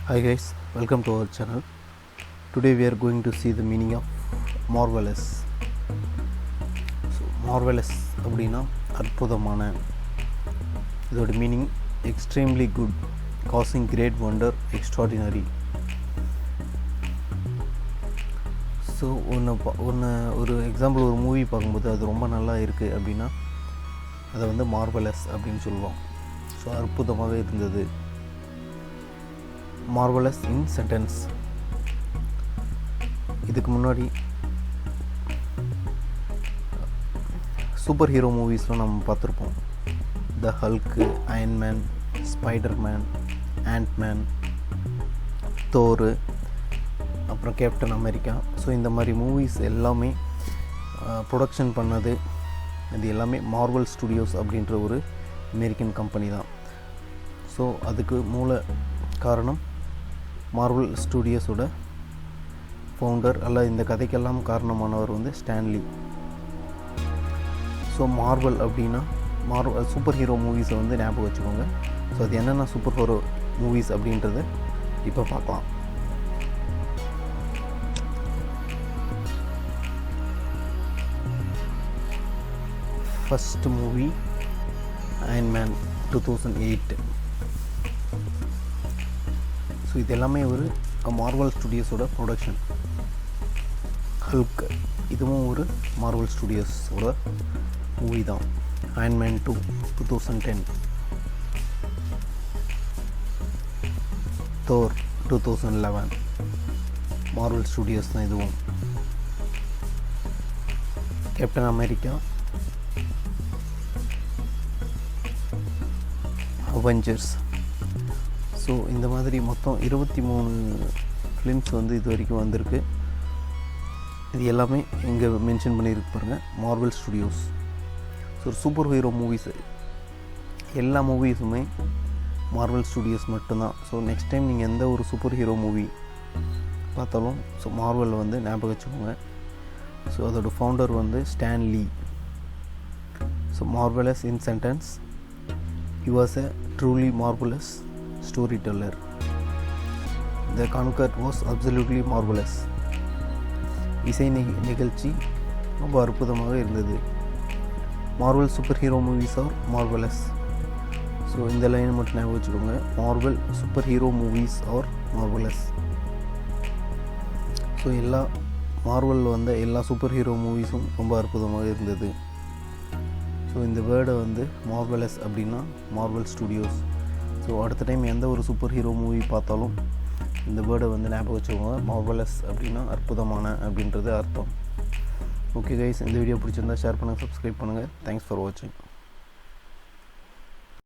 Hi guys, welcome to our channel. Today we are going to see the meaning of marvelous. So marvelous அப்படின்னா அற்புதமான, இதோட meaning extremely good, causing great wonder, extraordinary. So ஒரு example, ஒரு movie பார்க்கும்போது அது ரொம்ப நல்லா இருக்குது அப்படின்னா அதை வந்து மார்வலஸ் அப்படின்னு சொல்லுவோம். ஸோ அற்புதமாக இருந்தது, மார்வலஸ் இன் சென்டென்ஸ். இதுக்கு முன்னாடி சூப்பர் ஹீரோ மூவிஸ்லாம் நம்ம பார்த்துருப்போம். த ஹல்க்கு, அயன்மேன், ஸ்பைடர்மேன், ஆண்ட்மேன், தோரு, அப்புறம் கேப்டன் அமெரிக்கா. ஸோ இந்த மாதிரி மூவிஸ் எல்லாமே ப்ரொடக்ஷன் பண்ணது இது எல்லாமே மார்வல் ஸ்டுடியோஸ் அப்படின்ற ஒரு அமெரிக்கன் கம்பெனி தான். ஸோ அதுக்கு மூல காரணம் மார்வல் ஸ்டுடியோஸோட ஃபவுண்டர், அல்ல இந்த கதைக்கெல்லாம் காரணமானவர் வந்து ஸ்டான்லி. ஸோ மார்வல் அப்படின்னா சூப்பர் ஹீரோ மூவிஸை வந்து ஞாபகம் வச்சுக்கோங்க. ஸோ அது என்னென்ன சூப்பர் ஹீரோ மூவிஸ் அப்படின்றத இப்போ பார்க்கலாம். First movie Iron Man 2008. ஸோ இது எல்லாமே ஒரு மார்வல் ஸ்டுடியோஸோட ப்ரொடக்ஷன். ஹல்க், இதுவும் ஒரு மார்வல் ஸ்டுடியோஸோட மூவி தான். அயன்மேன் 2 2010. தோர் 2011, மார்வல் ஸ்டுடியோஸ் தான் இதுவும். Captain America, Avengers. ஸோ இந்த மாதிரி மொத்தம் 23 ஃபிலிம்ஸ் வந்து இது வரைக்கும் வந்திருக்கு. இது எல்லாமே இங்கே மென்ஷன் பண்ணியிருக்கு பாருங்கள், Marvel studios. So super hero movies எல்லா மூவிஸுமே மார்வல் ஸ்டுடியோஸ் மட்டும்தான். ஸோ நெக்ஸ்ட் டைம் நீங்கள் எந்த ஒரு சூப்பர் ஹீரோ மூவி பார்த்தாலும் ஸோ மார்வல் வந்து ஞாபகம் வச்சுக்கோங்க. ஸோ அதோட ஃபவுண்டர் வந்து Stanley. So marvellous in sentence, he was a truly marvelous storyteller. The Conquer was absolutely marvelous. இசை நிகழ்ச்சி ரொம்ப அற்புதமாக இருந்தது. Marvel super hero movies are marvellous. So இந்த லைனை மட்டும் ஞாபகம் வச்சுக்கோங்க, Marvel super hero movies are marvellous. So எல்லா மார்வலில் வந்த எல்லா சூப்பர் ஹீரோ மூவிஸும் ரொம்ப அற்புதமாக இருந்தது. ஸோ இந்த வேர்டை வந்து மார்வலஸ் அப்படின்னா மார்வல் ஸ்டுடியோஸ். ஸோ அடுத்த டைம் எந்த ஒரு சூப்பர் ஹீரோ மூவி பார்த்தாலும் இந்த வேர்டை வந்து ஞாபகம் வச்சுக்கோங்க, மார்வலஸ் அப்படின்னா அற்புதமான அப்படின்றது அர்த்தம். ஓகே கைஸ், இந்த வீடியோ பிடிச்சிருந்தா ஷேர் பண்ணுங்கள், சப்ஸ்கிரைப் பண்ணுங்கள். தேங்க்ஸ் ஃபார் வாட்சிங்.